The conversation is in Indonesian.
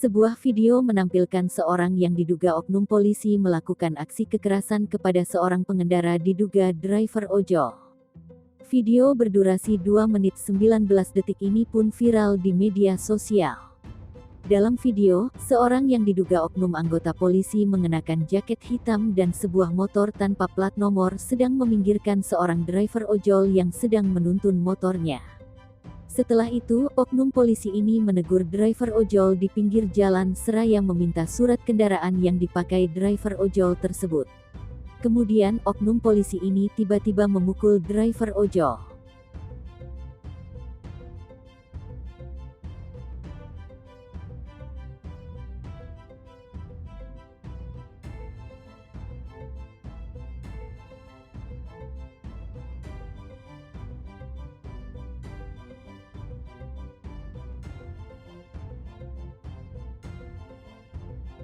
Sebuah video menampilkan seorang yang diduga oknum polisi melakukan aksi kekerasan kepada seorang pengendara diduga driver ojol. Video berdurasi 2 menit 19 detik ini pun viral di media sosial. Dalam video, seorang yang diduga oknum anggota polisi mengenakan jaket hitam dan sebuah motor tanpa plat nomor sedang meminggirkan seorang driver ojol yang sedang menuntun motornya. Setelah itu, oknum polisi ini menegur driver ojol di pinggir jalan seraya meminta surat kendaraan yang dipakai driver ojol tersebut. Kemudian, oknum polisi ini tiba-tiba memukul driver ojol.